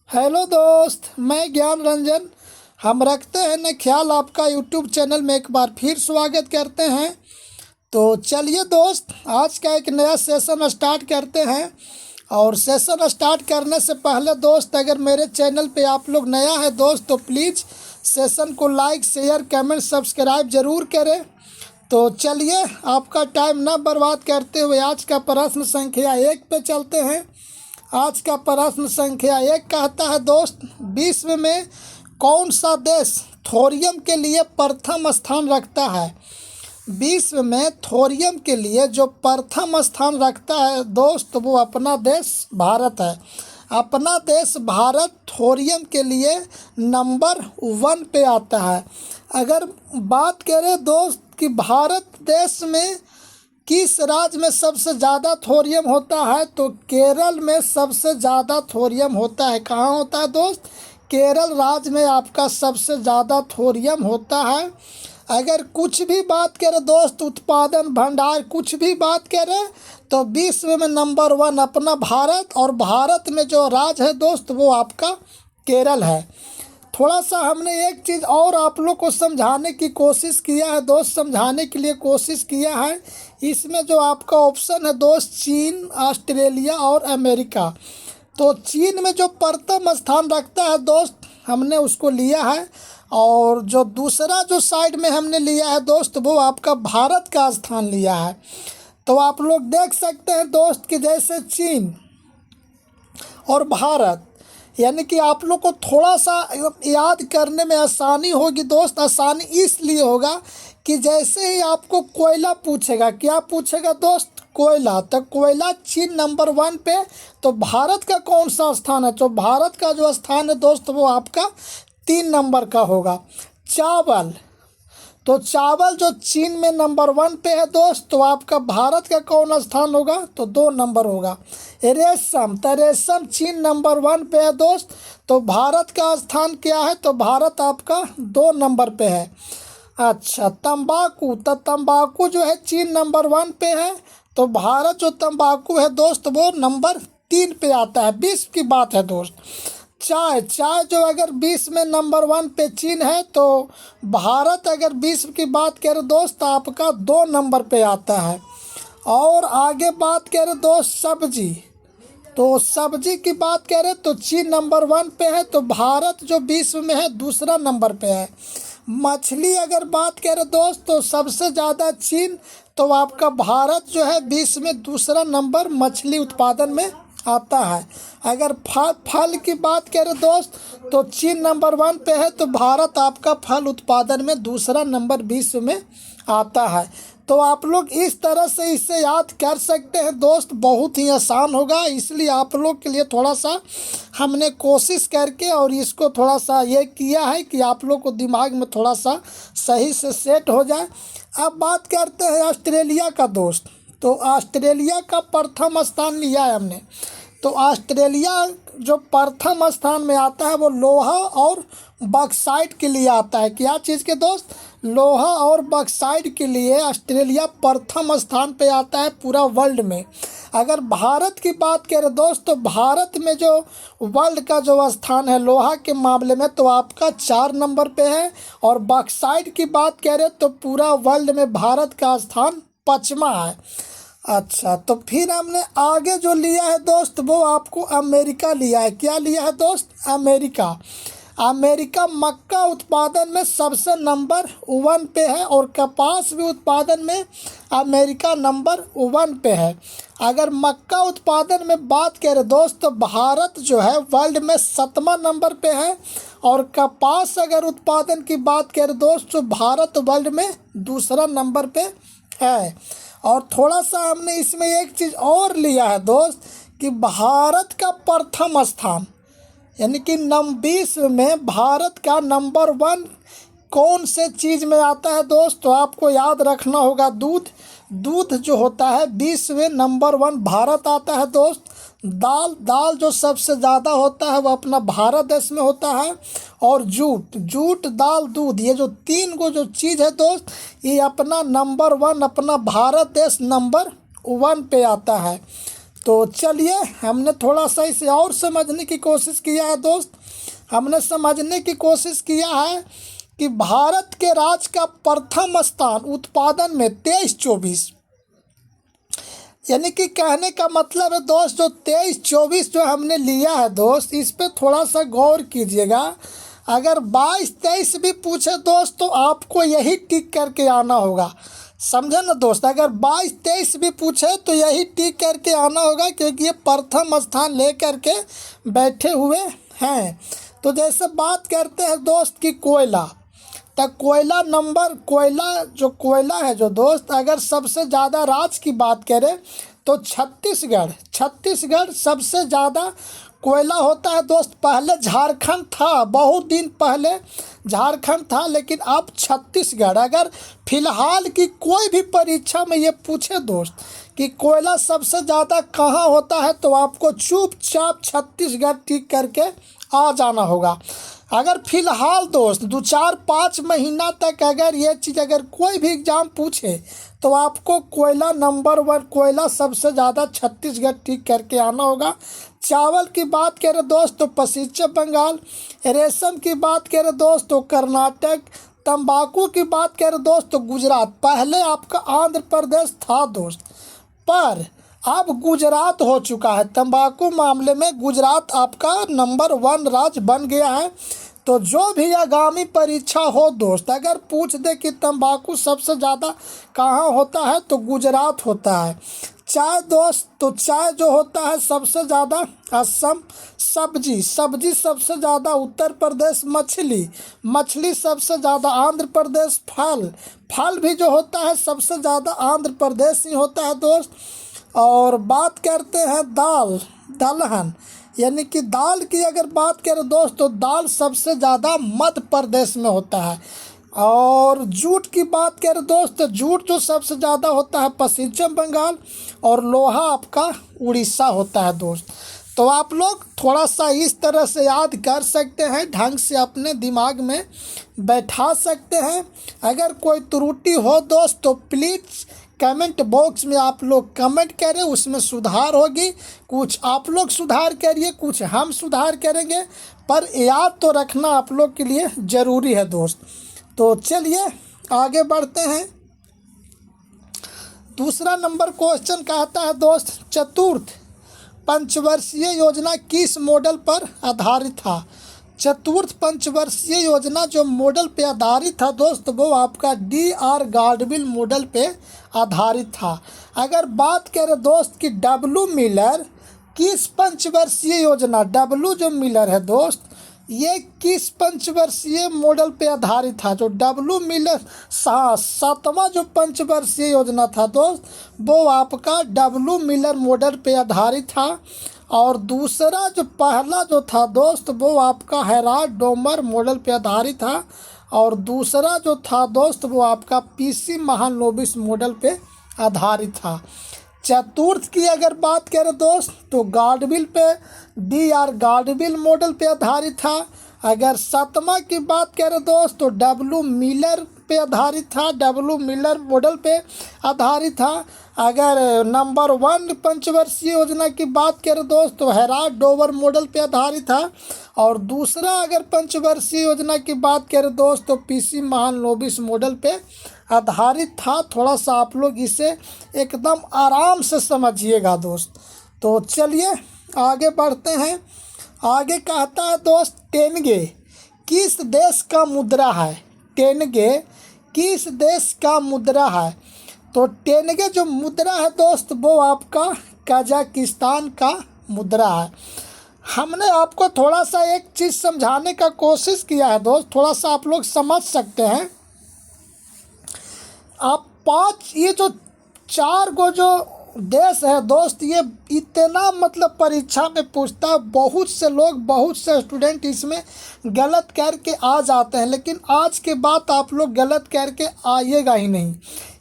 Hello दोस्त, मैं ज्ञान रंजन। हम रखते हैं न ख्याल आपका यूट्यूब चैनल में एक बार फिर स्वागत करते हैं। तो चलिए दोस्त, आज का एक नया सेशन स्टार्ट करते हैं। और सेशन स्टार्ट करने से पहले दोस्त, अगर मेरे चैनल पे आप लोग नया है दोस्त, तो प्लीज़ सेशन को लाइक शेयर कमेंट सब्सक्राइब ज़रूर करें। तो चलिए, आपका टाइम ना बर्बाद करते हुए आज का प्रश्न संख्या 1 पे चलते हैं। आज का प्रश्न संख्या 1 कहता है दोस्त, विश्व में कौन सा देश थोरियम के लिए प्रथम स्थान रखता है। विश्व में थोरियम के लिए जो प्रथम स्थान रखता है दोस्त, वो अपना देश भारत है। अपना देश भारत थोरियम के लिए नंबर 1 पे आता है। अगर बात करें दोस्त कि भारत देश में किस राज्य में सबसे ज़्यादा थोरियम होता है, तो केरल में सबसे ज़्यादा थोरियम होता है। कहाँ होता है दोस्त? केरल राज्य में आपका सबसे ज़्यादा थोरियम होता है। अगर कुछ भी बात करें दोस्त, उत्पादन भंडार कुछ भी बात करें, तो विश्व में नंबर 1 अपना भारत, और भारत में जो राज्य है दोस्त, वो आपका केरल है। थोड़ा सा हमने एक चीज़ और आप लोग को समझाने की कोशिश किया है दोस्त, समझाने के लिए कोशिश किया है। इसमें जो आपका ऑप्शन है दोस्त, चीन, ऑस्ट्रेलिया और अमेरिका। तो चीन में जो प्रथम स्थान रखता है दोस्त, हमने उसको लिया है। और जो दूसरा जो साइड में हमने लिया है दोस्त, वो आपका भारत का स्थान लिया है। तो आप लोग देख सकते हैं दोस्त कि जैसे चीन और भारत, यानी कि आप लोग को थोड़ा सा याद करने में आसानी होगी दोस्त। आसानी इसलिए होगा कि जैसे ही आपको कोयला पूछेगा, क्या पूछेगा दोस्त? कोयला। तो कोयला चीन नंबर 1 पे, तो भारत का कौन सा स्थान है? तो भारत का जो स्थान है दोस्त, वो आपका 3 नंबर का होगा। चावल, तो चावल जो चीन में नंबर 1 पे है दोस्त, तो आपका भारत का कौन स्थान होगा? तो 2 नंबर होगा। रेशम, तो रेशम चीन नंबर 1 पे है दोस्त, तो भारत का स्थान क्या है? तो भारत आपका 2 नंबर पे है। अच्छा, तंबाकू, तो तंबाकू जो है चीन नंबर 1 पे है, तो भारत जो तंबाकू है दोस्त, वो नंबर 3 पे आता है। विश्व की बात है दोस्त। चाय, चाय जो अगर विश्व में नंबर 1 पे चीन है, तो भारत अगर विश्व की बात करें दोस्त, आपका 2 नंबर पे आता है। और आगे बात करें दोस्त सब्जी, तो सब्जी की बात करें तो चीन नंबर 1 पे है, तो भारत जो विश्व में है दूसरा नंबर पे है। मछली अगर बात करें दोस्त, तो सबसे ज़्यादा चीन, तो आपका भारत जो है विश्व में दूसरा नंबर मछली उत्पादन में आता है। अगर फल की बात करें दोस्त, तो चीन नंबर 1 पे है, तो भारत आपका फल उत्पादन में दूसरा नंबर विश्व में आता है। तो आप लोग इस तरह से इसे याद कर सकते हैं दोस्त, बहुत ही आसान होगा। इसलिए आप लोग के लिए थोड़ा सा हमने कोशिश करके और इसको थोड़ा सा ये किया है कि आप लोग को दिमाग में थोड़ा सा सही से सेट हो जाए। अब बात करते हैं ऑस्ट्रेलिया का दोस्त। तो ऑस्ट्रेलिया का प्रथम स्थान लिया है हमने। तो ऑस्ट्रेलिया जो प्रथम स्थान में आता है, वो लोहा और बॉक्साइट के लिए आता है। क्या चीज़ के दोस्त? लोहा और बॉक्साइट के लिए ऑस्ट्रेलिया प्रथम स्थान पे आता है पूरा वर्ल्ड में। अगर भारत की बात करें दोस्त, तो भारत में जो वर्ल्ड का जो स्थान है लोहा के मामले में, तो आपका 4 नंबर पे है। और बॉक्साइट की बात करें तो पूरा वर्ल्ड में भारत का स्थान 5वां है। अच्छा, तो फिर हमने आगे जो लिया है दोस्त, वो आपको अमेरिका लिया है। क्या लिया है दोस्त? अमेरिका। अमेरिका मक्का उत्पादन में सबसे नंबर 1 पे है, और कपास भी उत्पादन में अमेरिका नंबर 1 पे है। अगर मक्का उत्पादन में बात करें दोस्त, तो भारत जो है वर्ल्ड में 7वां नंबर पे है। और कपास अगर उत्पादन की बात करें दोस्त, तो भारत वर्ल्ड में दूसरा नंबर पे है। और थोड़ा सा हमने इसमें एक चीज़ और लिया है दोस्त कि भारत का प्रथम स्थान, यानी कि विश्व में भारत का नंबर 1 कौन से चीज़ में आता है दोस्त? तो आपको याद रखना होगा दूध। दूध जो होता है विश्व में नंबर 1 भारत आता है दोस्त। दाल, दाल जो सबसे ज़्यादा होता है वो अपना भारत देश में होता है। और जूट, जूट, दाल, दूध, ये जो 3 को जो चीज़ है दोस्त, ये अपना नंबर 1 अपना भारत देश नंबर 1 पे आता है। तो चलिए हमने थोड़ा सा इसे और समझने की कोशिश किया है दोस्त। हमने समझने की कोशिश किया है कि भारत के राज्य का प्रथम स्थान उत्पादन में 23-24, यानी कि कहने का मतलब है दोस्त जो 23-24 जो हमने लिया है दोस्त, इस पे थोड़ा सा गौर कीजिएगा। अगर 22-23 भी पूछे दोस्त तो आपको यही टिक करके आना होगा, समझे ना दोस्त। अगर 22-23 भी पूछे तो यही टिक करके आना होगा, क्योंकि ये प्रथम स्थान ले करके बैठे हुए हैं। तो जैसे बात करते हैं दोस्त कि कोयला, तो कोयला है जो दोस्त, अगर सबसे ज़्यादा राज्य की बात करें तो छत्तीसगढ़ सबसे ज़्यादा कोयला होता है दोस्त। पहले झारखंड था, बहुत दिन पहले झारखंड था, लेकिन अब छत्तीसगढ़। अगर फिलहाल की कोई भी परीक्षा में ये पूछे दोस्त कि कोयला सबसे ज़्यादा कहाँ होता है, तो आपको चुपचाप छत्तीसगढ़ टिक करके आ जाना होगा। अगर फिलहाल दोस्त 2-4-5 महीना तक अगर ये चीज़ अगर कोई भी एग्ज़ाम पूछे तो आपको कोयला नंबर 1, कोयला सबसे ज़्यादा छत्तीसगढ़ टिक करके आना होगा। चावल की बात करें दोस्त तो पश्चिम बंगाल, रेशम की बात करें दोस्त तो कर्नाटक, तंबाकू की बात करें दोस्त तो गुजरात। पहले आपका आंध्र प्रदेश था दोस्त, पर अब गुजरात हो चुका है। तंबाकू मामले में गुजरात आपका नंबर 1 राज्य बन गया है। तो जो भी आगामी परीक्षा हो दोस्त, अगर पूछ दे कि तंबाकू सबसे ज़्यादा कहाँ होता है तो गुजरात होता है। चाय दोस्त, तो चाय जो होता है सबसे ज़्यादा असम, सब्जी सबसे ज़्यादा उत्तर प्रदेश, मछली सबसे ज़्यादा आंध्र प्रदेश, फल भी जो होता है सबसे ज़्यादा आंध्र प्रदेश ही होता है दोस्त। और बात करते हैं दलहन, यानी कि दाल की अगर बात करें दोस्त तो दाल सबसे ज़्यादा मध्य प्रदेश में होता है। और जूट की बात करें दोस्त तो जूट जो सबसे ज़्यादा होता है पश्चिम बंगाल, और लोहा आपका उड़ीसा होता है दोस्त। तो आप लोग थोड़ा सा इस तरह से याद कर सकते हैं, ढंग से अपने दिमाग में बैठा सकते हैं। अगर कोई त्रुटि हो दोस्त तो प्लीज़ कमेंट बॉक्स में आप लोग कमेंट करें, उसमें सुधार होगी। कुछ आप लोग सुधार करिए, कुछ हम सुधार करेंगे, पर याद तो रखना आप लोग के लिए ज़रूरी है दोस्त। तो चलिए आगे बढ़ते हैं। दूसरा नंबर क्वेश्चन कहता है दोस्त, चतुर्थ पंचवर्षीय योजना किस मॉडल पर आधारित था। चतुर्थ पंचवर्षीय योजना जो मॉडल पे आधारित था दोस्त, वो आपका DR गाडगिल मॉडल पे आधारित था। अगर बात करें दोस्त कि डब्ल्यू मिलर किस पंचवर्षीय योजना, डब्ल्यू जो मिलर है दोस्त, ये किस पंचवर्षीय मॉडल पे आधारित था। जो डब्ल्यू मिलर 7वां जो पंचवर्षीय योजना था दोस्त, वो आपका डब्ल्यू मिलर मॉडल पे आधारित था। और दूसरा जो पहला जो था दोस्त, वो आपका हेराल्ड डोमर मॉडल पे आधारित था। और दूसरा जो था दोस्त, वो आपका PC महालनोबिस मॉडल पे आधारित था। चतुर्थ की अगर बात करें दोस्त तो गाडगिल पे DR गाडगिल मॉडल पे आधारित था। अगर 7वां की बात करें दोस्त तो डब्ल्यू मिलर पे आधारित था, डब्ल्यू मिलर मॉडल पे आधारित था। अगर नंबर 1 पंचवर्षीय योजना की बात करें दोस्त तो हेराल्ड डोमर मॉडल पे आधारित था। और दूसरा अगर पंचवर्षीय योजना की बात करें दोस्त तो PC महालनोबिस मॉडल पे आधारित था। थोड़ा सा आप लोग इसे एकदम आराम से समझिएगा दोस्त। तो चलिए आगे बढ़ते हैं। आगे कहता है दोस्त, टेनगे किस देश का मुद्रा है। टेनगे किस देश का मुद्रा है। तो टेनगे जो मुद्रा है दोस्त, वो आपका कजाकिस्तान का मुद्रा है। हमने आपको थोड़ा सा एक चीज़ समझाने का कोशिश किया है दोस्त, थोड़ा सा आप लोग समझ सकते हैं। आप 5 ये जो 4 गो जो देश है दोस्त, ये इतना मतलब परीक्षा में पूछता है। बहुत से लोग, बहुत से स्टूडेंट इसमें गलत करके आ जाते हैं, लेकिन आज के बाद आप लोग गलत करके आइएगा ही नहीं।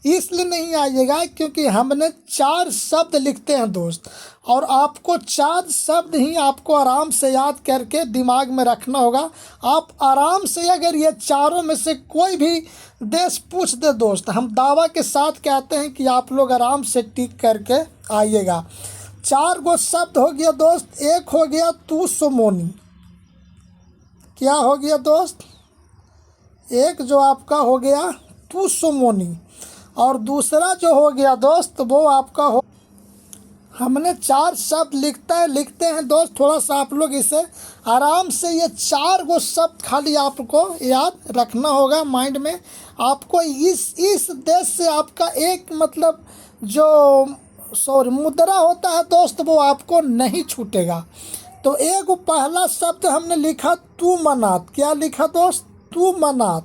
इसलिए नहीं आइएगा क्योंकि हमने 4 शब्द लिखते हैं दोस्त, और आपको 4 शब्द ही आपको आराम से याद करके दिमाग में रखना होगा। आप आराम से अगर ये चारों में से कोई भी देश पूछ दे दोस्त, हम दावा के साथ कहते हैं कि आप लोग आराम से टिक करके आइएगा। 4 गो शब्द हो गया दोस्त। एक हो गया तू सोमोनी, क्या हो गया दोस्त? एक जो आपका हो गया तू सोमोनी, और दूसरा जो हो गया दोस्त वो आपका हो, हमने 4 शब्द लिखते हैं दोस्त। थोड़ा सा आप लोग इसे आराम से, ये 4 गो शब्द खाली आपको याद रखना होगा माइंड में। आपको इस देश से आपका एक मतलब जो मुद्रा होता है दोस्त वो आपको नहीं छूटेगा। तो एक पहला शब्द हमने लिखा तू मनात, क्या लिखा दोस्त? तू मनात,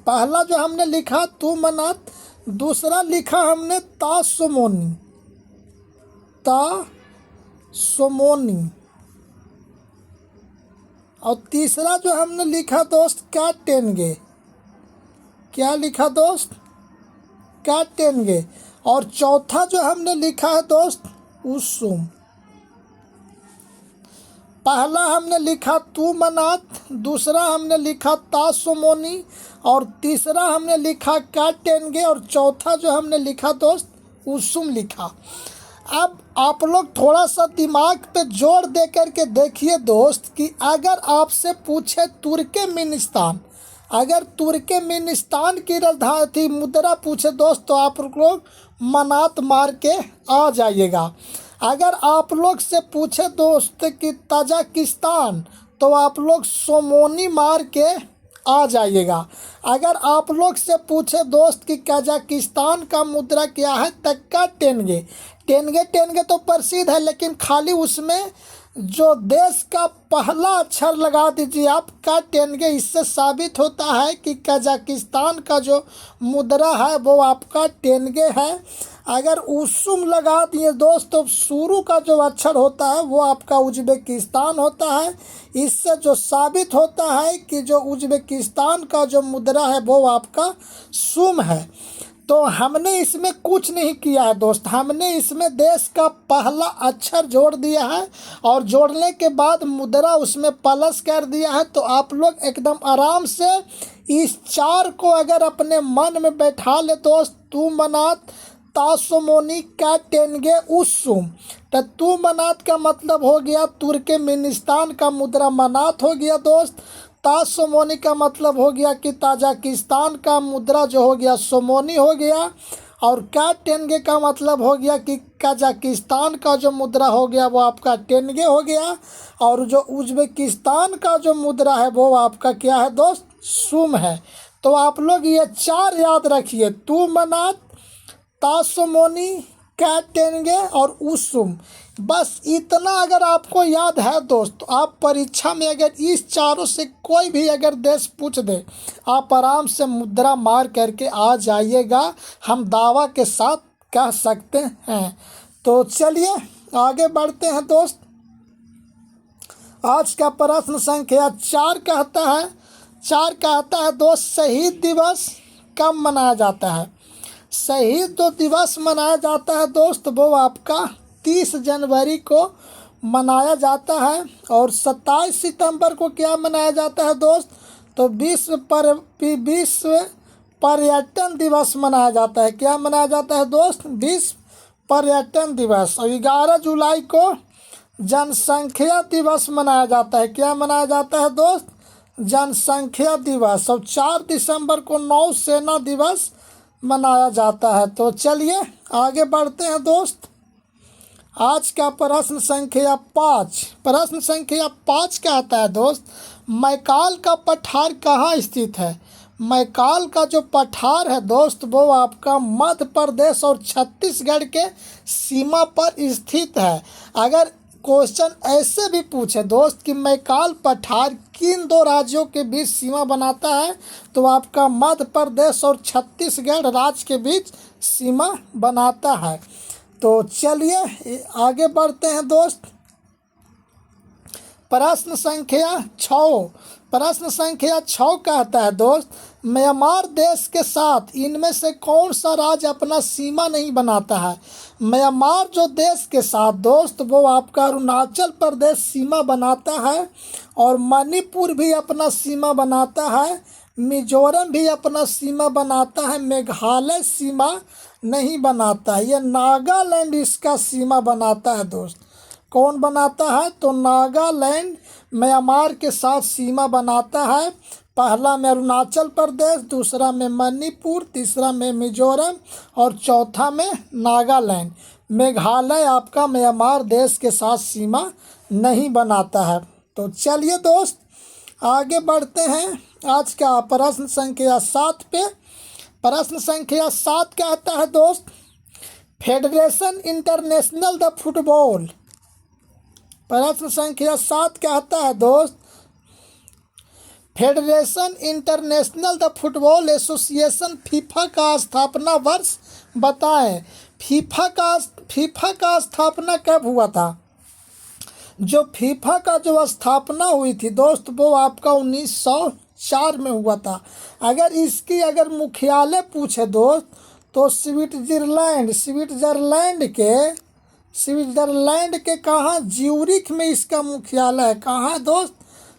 पहला जो हमने लिखा तू मनात। दूसरा लिखा हमने ता सोमोनी, ता सोमोनी। और तीसरा जो हमने लिखा दोस्त क्या टेनगे, क्या लिखा दोस्त? क्या टेनगे। और चौथा जो हमने लिखा है दोस्त उसुम। पहला हमने लिखा तू मनात, दूसरा हमने लिखा ता सोमोनी, और तीसरा हमने लिखा क्या टेनगे, और चौथा जो हमने लिखा दोस्त उसुम लिखा। अब आप लोग थोड़ा सा दिमाग पे जोर दे करके देखिए दोस्त कि अगर आपसे पूछे तुर्कमेनिस्तान, अगर तुर्कमेनिस्तान की राजधानी मुद्रा पूछे दोस्त तो आप लोग मनात मार के आ जाइएगा। अगर आप लोग से पूछे दोस्त कि ताजिकिस्तान तो आप लोग सोमोनी मार के आ जाइएगा। अगर आप लोग से पूछे दोस्त कि कजाकिस्तान का मुद्रा क्या है, तक्का टेनगे। टेनगे तो प्रसिद्ध है, लेकिन खाली उसमें जो देश का पहला अक्षर लगा दीजिए आप का टेनगे। इससे साबित होता है कि कजाकिस्तान का जो मुद्रा है वो आपका टेनगे है। अगर उसुम लगा दिए दोस्त तो शुरू का जो अक्षर होता है वो आपका उज्बेकिस्तान होता है। इससे जो साबित होता है कि जो उज्बेकिस्तान का जो मुद्रा है वो आपका सुम है। तो हमने इसमें कुछ नहीं किया है दोस्त, हमने इसमें देश का पहला अक्षर जोड़ दिया है और जोड़ने के बाद मुद्रा उसमें प्लस कर दिया है। तो आप लोग एकदम आराम से इस 4 को अगर अपने मन में बैठा ले दोस्त, तू मनात तासोमोनी का टेनगे उसुम। तो तू मनात का मतलब हो गया तुर्कमेनिस्तान का मुद्रा मनात हो गया दोस्त। तासोमोनी का मतलब हो गया कि ताजिकिस्तान का मुद्रा जो हो गया सोमोनी हो गया। और का टेनगे का मतलब हो गया कि कजाकिस्तान का जो मुद्रा हो गया वो आपका टेनगे हो गया। और जो उज्बेकिस्तान का जो मुद्रा है वो आपका क्या है दोस्त, सुम है। तो आप लोग ये 4 याद रखिए, तू मनात, तासोमोनी, का टेनगे और उसुम। बस इतना अगर आपको याद है दोस्त तो आप परीक्षा में अगर इस 4 से कोई भी अगर देश पूछ दे आप आराम से मुद्रा मार करके आ जाइएगा, हम दावा के साथ कह सकते हैं। तो चलिए आगे बढ़ते हैं दोस्त। आज का प्रश्न संख्या 4 कहता है दोस्त, शहीद दिवस कब मनाया जाता है? शहीद जो दिवस मनाया जाता है दोस्त वो आपका 30 जनवरी को मनाया जाता है। और 27 सितंबर को क्या मनाया जाता है दोस्त, तो विश्व पर्यटन दिवस मनाया जाता है। क्या मनाया जाता है दोस्त, विश्व पर्यटन दिवस। और 11 जुलाई को जनसंख्या दिवस मनाया जाता है। क्या मनाया जाता है दोस्त, जनसंख्या दिवस। और 4 दिसंबर को नौसेना दिवस मनाया जाता है। तो चलिए आगे बढ़ते हैं दोस्त। आज का प्रश्न संख्या 5 कहता है दोस्त, मैकाल का पठार कहाँ स्थित है? मैकाल का जो पठार है दोस्त वो आपका मध्य प्रदेश और छत्तीसगढ़ के सीमा पर स्थित है। अगर क्वेश्चन ऐसे भी पूछे दोस्त कि मैकाल पठार किन 2 राज्यों के बीच सीमा बनाता है, तो आपका मध्य प्रदेश और छत्तीसगढ़ राज्य के बीच सीमा बनाता है। तो चलिए आगे बढ़ते हैं दोस्त। प्रश्न संख्या 6 कहता है दोस्त, म्यांमार देश के साथ इनमें से कौन सा राज्य अपना सीमा नहीं बनाता है? म्यांमार जो देश के साथ दोस्त वो आपका अरुणाचल प्रदेश सीमा बनाता है और मणिपुर भी अपना सीमा बनाता है। मिजोरम भी अपना सीमा बनाता है, मेघालय सीमा नहीं बनाता है। यह नागालैंड इसका सीमा बनाता है दोस्त। कौन बनाता है? तो नागालैंड म्यांमार के साथ सीमा बनाता है। पहला में अरुणाचल प्रदेश, दूसरा में मणिपुर, तीसरा में मिजोरम और चौथा में नागालैंड। मेघालय आपका म्यांमार देश के साथ सीमा नहीं बनाता है। तो चलिए दोस्त आगे बढ़ते हैं आज का प्रश्न संख्या 7 पे। प्रश्न संख्या 7 कहता है दोस्त, फेडरेशन इंटरनेशनल द फुटबॉल। प्रश्न संख्या 7 कहता है दोस्त, federation international the football association FIFA का स्थापना वर्ष बताएं। फीफा का स्थापना कब हुआ था? जो फीफा का जो स्थापना हुई थी दोस्त वो आपका 1904 में हुआ था। अगर इसकी मुख्यालय पूछे दोस्त तो स्विट्जरलैंड के कहाँ? ज्यूरिख में इसका मुख्यालय है। कहाँ है दोस्त?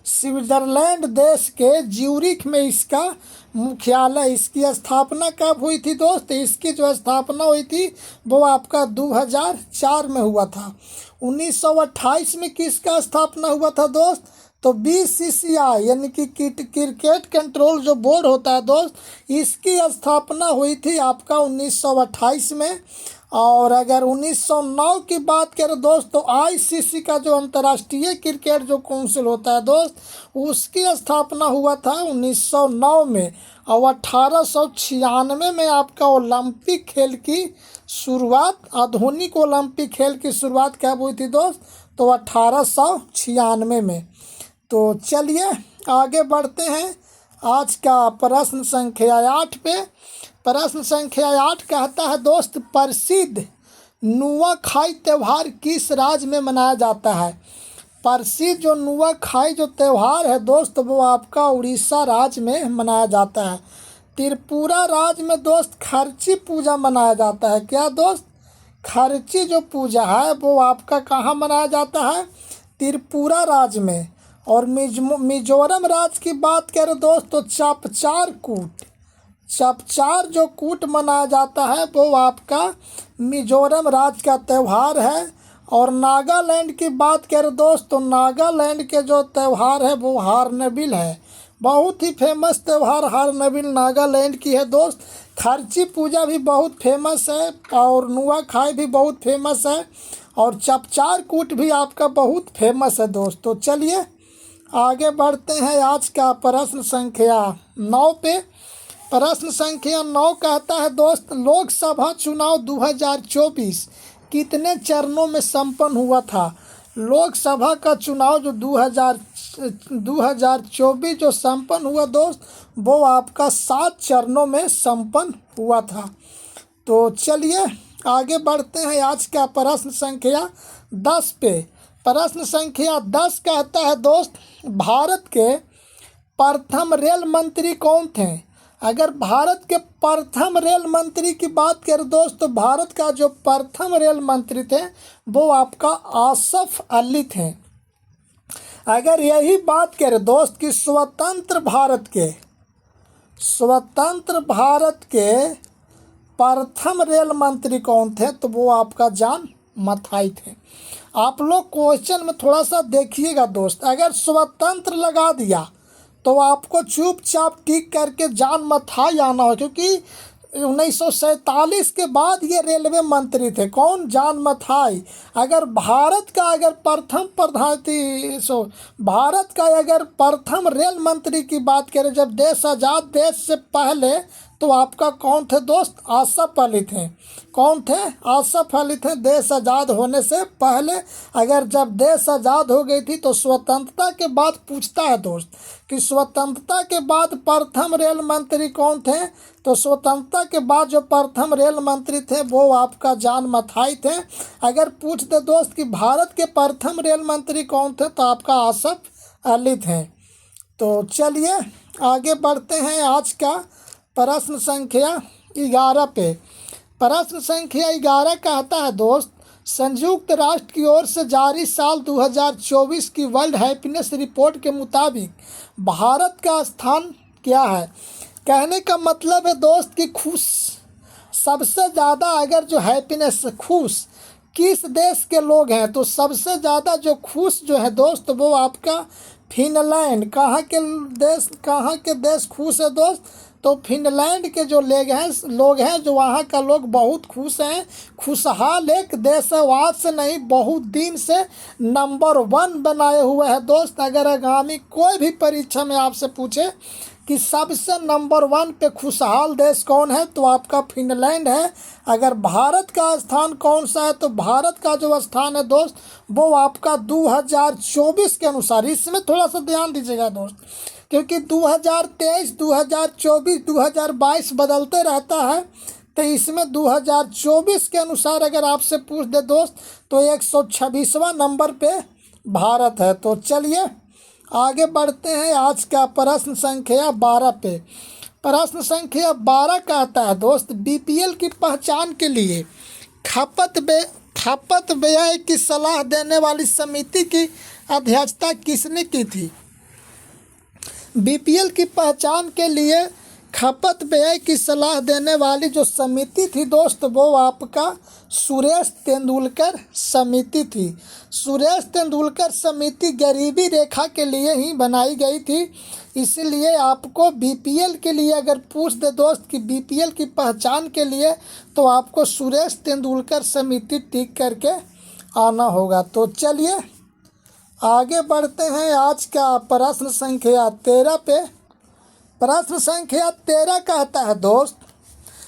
स्विट्जरलैंड देश के ज्यूरिख में इसका मुख्यालय। इसकी स्थापना कब हुई थी दोस्त? इसकी जो स्थापना हुई थी वो आपका 2004 में हुआ था। 1928 में किसका स्थापना हुआ था दोस्त? तो BCCI यानी कि क्रिकेट कंट्रोल जो बोर्ड होता है दोस्त, इसकी स्थापना हुई थी आपका 1928 में। और अगर 1909 की बात करें दोस्त तो ICC का जो अंतर्राष्ट्रीय क्रिकेट जो काउंसिल होता है दोस्त, उसकी स्थापना हुआ था 1909 में। और 1896 में आपका ओलंपिक खेल की शुरुआत, आधुनिक ओलंपिक खेल की शुरुआत कब हुई थी दोस्त? तो 1896 में। तो चलिए आगे बढ़ते हैं आज का प्रश्न संख्या 8 पे। प्रश्न संख्या 8 कहता है दोस्त, प्रसिद्ध नुआखाई त्यौहार किस राज्य में मनाया जाता है? प्रसिद्ध जो नुआखाई जो त्यौहार है दोस्त वो आपका उड़ीसा राज्य में मनाया जाता है। त्रिपुरा राज्य में दोस्त खर्ची पूजा मनाया जाता है। क्या दोस्त? खर्ची जो पूजा है वो आपका कहाँ मनाया जाता है? त्रिपुरा राज्य में। और मिजोरम राज्य की बात करें दोस्त तो चपचार जो कूट मनाया जाता है वो आपका मिजोरम राज्य का त्यौहार है। और नागालैंड की बात करें दोस्त तो नागालैंड के जो त्यौहार है वो हार्नबिल है। बहुत ही फेमस त्यौहार हार्नबिल नागालैंड की है दोस्त। खर्ची पूजा भी बहुत फेमस है और नुआखाई भी बहुत फेमस है और चपचार कूट भी आपका बहुत फेमस है दोस्त। तो चलिए आगे बढ़ते हैं आज का प्रश्न संख्या 9 पे। प्रश्न संख्या 9 कहता है दोस्त, लोकसभा चुनाव 2024 कितने चरणों में संपन्न हुआ था? लोकसभा का चुनाव जो 2024 जो संपन्न हुआ दोस्त वो आपका 7 चरणों में संपन्न हुआ था। तो चलिए आगे बढ़ते हैं आज का प्रश्न संख्या 10 पे। प्रश्न संख्या 10 कहता है दोस्त, भारत के प्रथम रेल मंत्री कौन थे? अगर भारत के प्रथम रेल मंत्री की बात करें दोस्त तो भारत का जो प्रथम रेल मंत्री थे वो आपका आसफ अली थे। अगर यही बात करें दोस्त कि स्वतंत्र भारत के प्रथम रेल मंत्री कौन थे तो वो आपका जॉन मथाई थे। आप लोग क्वेश्चन में थोड़ा सा देखिएगा दोस्त, अगर स्वतंत्र लगा दिया तो आपको चुपचाप टिक करके जॉन मथाई आना हो, क्योंकि 1947 के बाद ये रेलवे मंत्री थे। कौन? जॉन मथाई। अगर भारत का प्रथम रेल मंत्री की बात करें जब देश आज़ाद, देश से पहले, तो आपका कौन थे दोस्त? आसफ अली थे। कौन थे? आसफ अली थे देश आज़ाद होने से पहले। अगर जब देश आज़ाद हो गई थी तो स्वतंत्रता के बाद पूछता है दोस्त कि स्वतंत्रता के बाद प्रथम रेल मंत्री कौन थे? तो स्वतंत्रता के बाद जो प्रथम रेल मंत्री थे वो आपका जॉन मथाई थे। अगर पूछ दे दोस्त कि भारत के प्रथम रेल मंत्री कौन थे तो आपका आसफ अली थे। तो चलिए आगे बढ़ते हैं आज का प्रश्न संख्या 11 पे। प्रश्न संख्या 11 कहता है दोस्त, संयुक्त राष्ट्र की ओर से जारी साल 2024 की वर्ल्ड हैप्पीनेस रिपोर्ट के मुताबिक भारत का स्थान क्या है। कहने का मतलब है दोस्त कि खुश सबसे ज़्यादा अगर जो हैप्पीनेस खुश किस देश के लोग हैं तो सबसे ज़्यादा जो खुश जो है दोस्त वो आपका फिनलैंड। कहाँ के देश खुश है दोस्त, तो फिनलैंड के जो लोग हैं जो वहाँ का लोग बहुत खुश हैं। खुशहाल एक देश है, आज से नहीं बहुत दिन से नंबर 1 बनाए हुए हैं दोस्त। अगर आगामी कोई भी परीक्षा में आपसे पूछे कि सबसे नंबर 1 पे खुशहाल देश कौन है तो आपका फिनलैंड है। अगर भारत का स्थान कौन सा है तो भारत का जो स्थान है दोस्त वो आपका 2024 के अनुसार, इसमें थोड़ा सा ध्यान दीजिएगा दोस्त, क्योंकि 2023, 2024, 2022 बदलते रहता है। तो इसमें 2024 के अनुसार अगर आपसे पूछ दे दोस्त तो 126वां नंबर पे भारत है। तो चलिए आगे बढ़ते हैं आज का प्रश्न संख्या 12 पे। प्रश्न संख्या 12 कहता है दोस्त, बीपीएल की पहचान के लिए खपत व्यय की सलाह देने वाली समिति की अध्यक्षता किसने की थी। बीपीएल की पहचान के लिए खपत व्यय की सलाह देने वाली जो समिति थी दोस्त वो आपका सुरेश तेंदुलकर समिति थी। सुरेश तेंदुलकर समिति गरीबी रेखा के लिए ही बनाई गई थी। इसलिए आपको बीपीएल के लिए अगर पूछ दे दोस्त कि बीपीएल की पहचान के लिए तो आपको सुरेश तेंदुलकर समिति टिक करके आना होगा। तो चलिए आगे बढ़ते हैं आज का प्रश्न संख्या 13 पे। प्रश्न संख्या 13 कहता है दोस्त,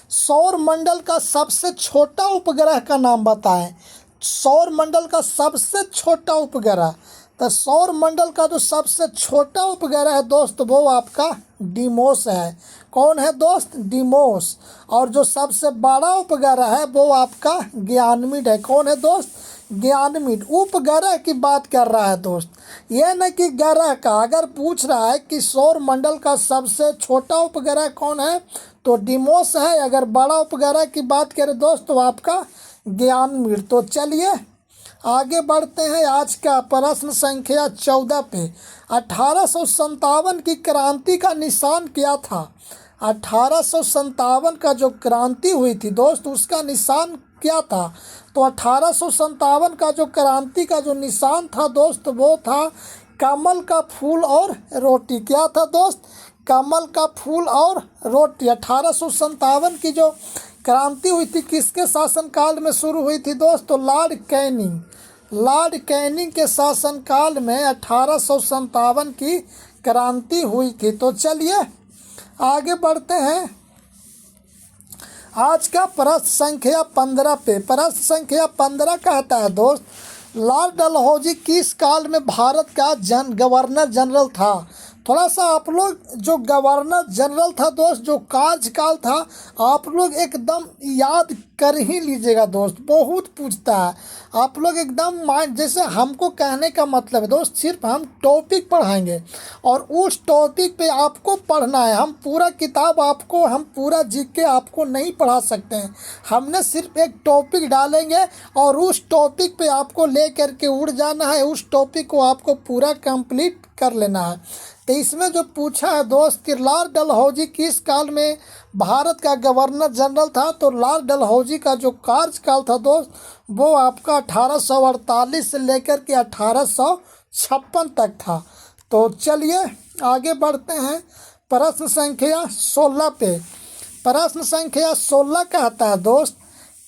सौर मंडल का सबसे छोटा उपग्रह का नाम बताएं। सौर मंडल का सबसे छोटा उपग्रह, तो सौर मंडल का जो सबसे छोटा उपग्रह है दोस्त वो आपका डिमोस है। कौन है दोस्त, डिमोस। और जो सबसे बड़ा उपग्रह है वो आपका ज्ञानमीड है। कौन है दोस्त, ज्ञानमीड। उपग्रह की बात कर रहा है दोस्त, यह न कि ग्रह का। अगर पूछ रहा है कि सौर मंडल का सबसे छोटा उपग्रह कौन है तो डिमोस है। अगर बड़ा उपग्रह की बात करें दोस्त तो आपका ज्ञानमीड। तो चलिए आगे बढ़ते हैं आज का प्रश्न संख्या 14 पे। 1857 की क्रांति का निशान क्या था। 1857 का जो क्रांति हुई थी दोस्त उसका निशान क्या था। तो 1857 का जो क्रांति का जो निशान था दोस्त वो था कमल का फूल और रोटी। क्या था दोस्त, कमल का फूल और रोटी। 1857 की जो क्रांति हुई थी किसके शासनकाल में शुरू हुई थी दोस्त, तो लॉर्ड कैनिंग के शासनकाल में 1857 की क्रांति हुई थी। तो चलिए आगे बढ़ते हैं आज का प्रश्न संख्या 15 पे। प्रश्न संख्या 15 कहता है दोस्त, लॉर्ड डलहौजी किस काल में भारत का गवर्नर जनरल था। थोड़ा सा आप लोग जो गवर्नर जनरल था दोस्त, जो कार्यकाल था आप लोग एकदम याद कर ही लीजिएगा दोस्त, बहुत पूछता है। आप लोग एकदम माइंड, जैसे हमको कहने का मतलब है दोस्त सिर्फ हम टॉपिक पढ़ाएंगे और उस टॉपिक पे आपको पढ़ना है। हम पूरा किताब आपको, हम पूरा जीके आपको नहीं पढ़ा सकते हैं। हमने सिर्फ एक टॉपिक डालेंगे और उस टॉपिक पे आपको ले करके उड़ जाना है। उस टॉपिक को आपको पूरा कंप्लीट कर लेना है। तो इसमें जो पूछा है दोस्त कि लॉर्ड डलहौजी किस काल में भारत का गवर्नर जनरल था, तो लॉर्ड डलहौजी का जो कार्यकाल था दोस्त वो आपका 1848 से लेकर के 1856 तक था। तो चलिए आगे बढ़ते हैं प्रश्न संख्या 16 पे। प्रश्न संख्या 16 कहता है दोस्त,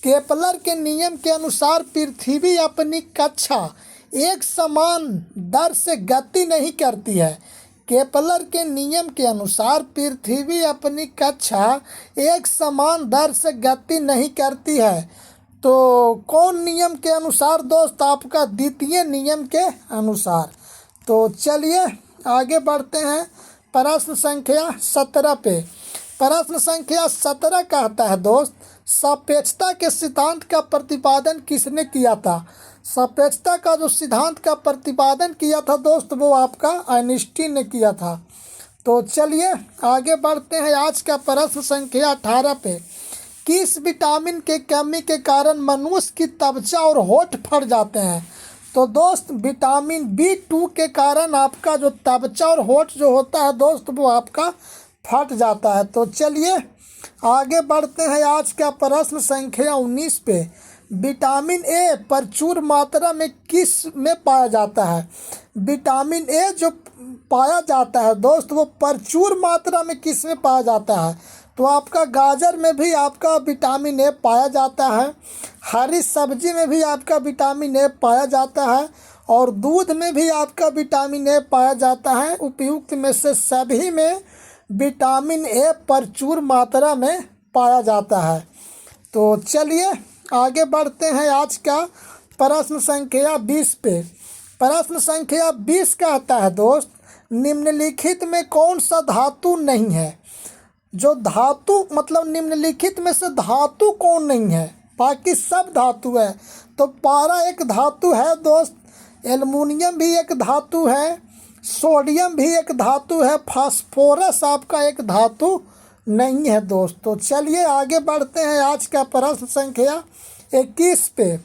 केपलर के नियम के अनुसार पृथ्वी अपनी कक्षा एक समान दर से गति नहीं करती है। केपलर के नियम के अनुसार पृथ्वी अपनी कक्षा एक समान दर से गति नहीं करती है। तो कौन नियम के अनुसार दोस्त, आपका द्वितीय नियम के अनुसार। तो चलिए आगे बढ़ते हैं प्रश्न संख्या 17 पे। प्रश्न संख्या 17 कहता है दोस्त, सापेक्षता के सिद्धांत का प्रतिपादन किसने किया था। सापेक्षता का जो सिद्धांत का प्रतिपादन किया था दोस्त वो आपका आइंस्टीन ने किया था। तो चलिए आगे बढ़ते हैं आज का प्रश्न संख्या 18 पे। किस विटामिन के कमी के कारण मनुष्य की त्वचा और होंठ फट जाते हैं। तो दोस्त विटामिन B2 के कारण आपका जो त्वचा और होंठ जो होता है दोस्त वो आपका फट जाता है। तो चलिए आगे बढ़ते हैं आज का प्रश्न संख्या 19 पे। विटामिन ए प्रचुर मात्रा में किस में पाया जाता है? विटामिन ए जो पाया जाता है दोस्त वो प्रचुर मात्रा में किस में पाया जाता है? तो आपका गाजर में भी आपका विटामिन ए पाया जाता है, हरी सब्जी में भी आपका विटामिन ए पाया जाता है, और दूध में भी आपका विटामिन ए पाया जाता है। उपयुक्त में से सभी में विटामिन ए प्रचुर मात्रा में पाया जाता है। तो चलिए आगे बढ़ते हैं आज का प्रश्न संख्या 20 पे। प्रश्न संख्या 20 कहता है दोस्त, निम्नलिखित में कौन सा धातु नहीं है? जो धातु मतलब निम्नलिखित में से धातु कौन नहीं है? बाकी सब धातु है। तो पारा एक धातु है दोस्त, एल्युमिनियम भी एक धातु है, सोडियम भी एक धातु है, फास्फोरस आपका एक धातु नहीं है दोस्त। तो चलिए आगे बढ़ते हैं आज का प्रश्न संख्या 21 पे।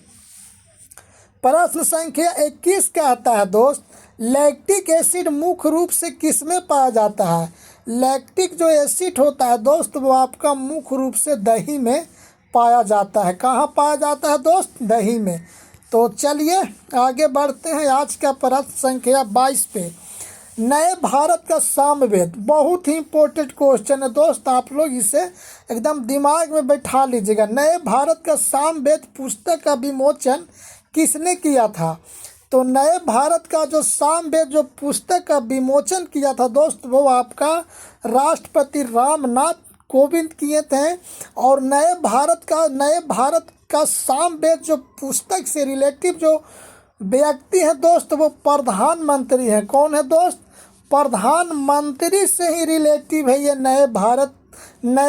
प्रश्न संख्या 21 कहता है दोस्त, लैक्टिक एसिड मुख्य रूप से किस में पाया जाता है? लैक्टिक जो एसिड होता है दोस्त वो आपका मुख्य रूप से दही में पाया जाता है। कहाँ पाया जाता है दोस्त? दही में। तो चलिए आगे बढ़ते हैं आज का प्रश्न संख्या 22 पे। नए भारत का सामवेद, बहुत ही इंपॉर्टेंट क्वेश्चन है दोस्त, आप लोग इसे एकदम दिमाग में बैठा लीजिएगा। नए भारत का सामवेद पुस्तक का विमोचन किसने किया था? तो नए भारत का जो सामवेद जो पुस्तक का विमोचन किया था दोस्त वो आपका राष्ट्रपति रामनाथ कोविंद किए थे। और नए भारत का सामवेद जो पुस्तक से रिलेटिव जो व्यक्ति है दोस्त वो प्रधानमंत्री हैं। कौन है दोस्त? प्रधानमंत्री से ही रिलेटिव है ये नए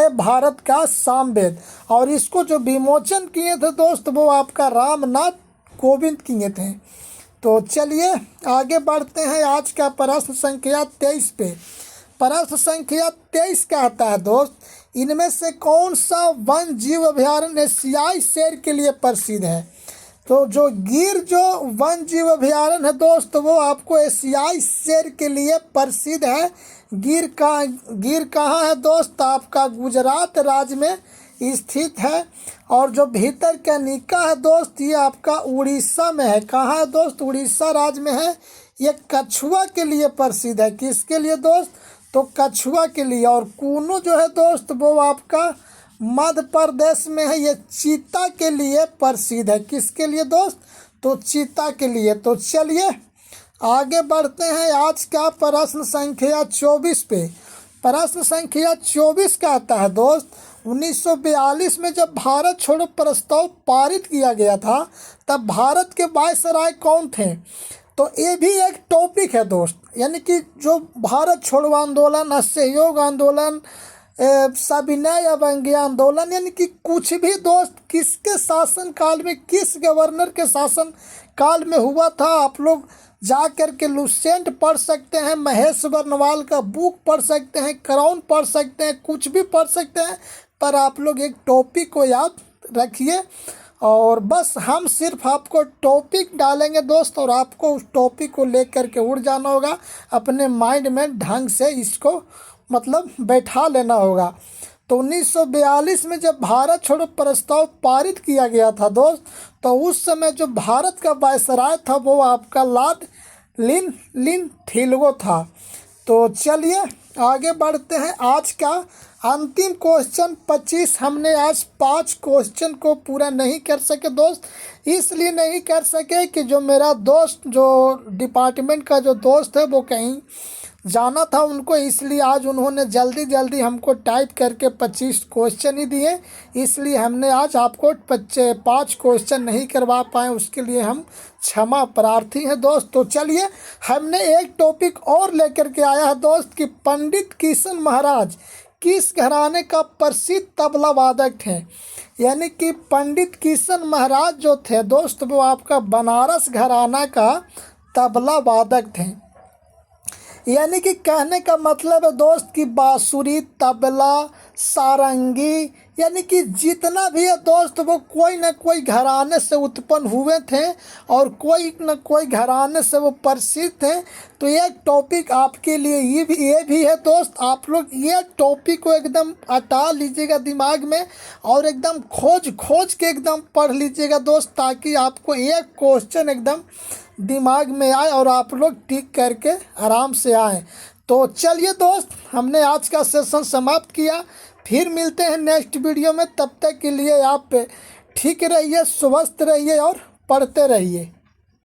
भारत का सामवेद। और इसको जो विमोचन किए थे दोस्त वो आपका रामनाथ कोविंद किए थे। तो चलिए आगे बढ़ते हैं आज का प्रश्न संख्या 23 पे। प्रश्न संख्या 23 कहता है दोस्त, इनमें से कौन सा वन जीव अभयारण्य एशियाई शेर के लिए प्रसिद्ध है? तो जो गिर जो वन जीव अभयारण्य है दोस्त वो आपको एशियाई शेर के लिए प्रसिद्ध है। गिर कहाँ है दोस्त? आपका गुजरात राज्य में स्थित है। और जो भितरकनिका है दोस्त ये आपका उड़ीसा में है। कहाँ है दोस्त? उड़ीसा राज्य में है। ये कछुआ के लिए प्रसिद्ध है। किसके लिए दोस्त? तो कछुआ के लिए। और कूनो जो है दोस्त वो आपका मध्य प्रदेश में है। ये चीता के लिए प्रसिद्ध है। किसके लिए दोस्त? तो चीता के लिए। तो चलिए आगे बढ़ते हैं आज का प्रश्न संख्या 24 पे। प्रश्न संख्या 24 कहता है दोस्त, 1942 में जब भारत छोड़ो प्रस्ताव पारित किया गया था तब भारत के वायसराय कौन थे? तो ये भी एक टॉपिक है दोस्त, यानी कि जो भारत छोड़ो आंदोलन, असहयोग आंदोलन, सविनय अवज्ञा आंदोलन, यानी कि कुछ भी दोस्त किसके शासन काल में, किस गवर्नर के शासन काल में हुआ था, आप लोग जा कर के लुसेंट पढ़ सकते हैं, महेश वर्णवाल का बुक पढ़ सकते हैं, क्राउन पढ़ सकते हैं, कुछ भी पढ़ सकते हैं, पर आप लोग एक टॉपिक को याद रखिए। और बस हम सिर्फ आपको टॉपिक डालेंगे दोस्त और आपको उस टॉपिक को लेकर के उड़ जाना होगा, अपने माइंड में ढंग से इसको मतलब बैठा लेना होगा। तो 1942 में जब भारत छोड़ो प्रस्ताव पारित किया गया था दोस्त, तो उस समय जो भारत का वायसराय था वो आपका लॉर्ड लिनथिलगो था। तो चलिए आगे बढ़ते हैं। आज का अंतिम क्वेश्चन 25, हमने आज 5 क्वेश्चन को पूरा नहीं कर सके दोस्त, इसलिए नहीं कर सके कि जो मेरा दोस्त जो डिपार्टमेंट का जो दोस्त है वो कहीं जाना था उनको, इसलिए आज उन्होंने जल्दी हमको टाइप करके 25 क्वेश्चन ही दिए, इसलिए हमने आज आपको 5 क्वेश्चन नहीं करवा पाए, उसके लिए हम क्षमा प्रार्थी हैं दोस्त। तो चलिए हमने एक टॉपिक और लेकर के आया है दोस्त कि पंडित किशन महाराज किस घराने का प्रसिद्ध तबला वादक थे। यानी कि पंडित किशन महाराज जो थे दोस्त वो आपका बनारस घराना का तबला वादक थे। यानी कि कहने का मतलब है दोस्त कि बांसुरी, तबला, सारंगी यानी कि जितना भी है दोस्त वो कोई न कोई घराने से उत्पन्न हुए थे और कोई न कोई घराने से वो प्रसिद्ध थे। तो एक टॉपिक आपके लिए ये भी है दोस्त, आप लोग ये टॉपिक को एकदम हटा लीजिएगा दिमाग में और एकदम खोज के एकदम पढ़ लीजिएगा दोस्त, ताकि आपको एक क्वेश्चन एकदम दिमाग में आए और आप लोग टिक करके आराम से आए। तो चलिए दोस्त, हमने आज का सेशन समाप्त किया, फिर मिलते हैं नेक्स्ट वीडियो में। तब तक के लिए आप ठीक रहिए, स्वस्थ रहिए और पढ़ते रहिए।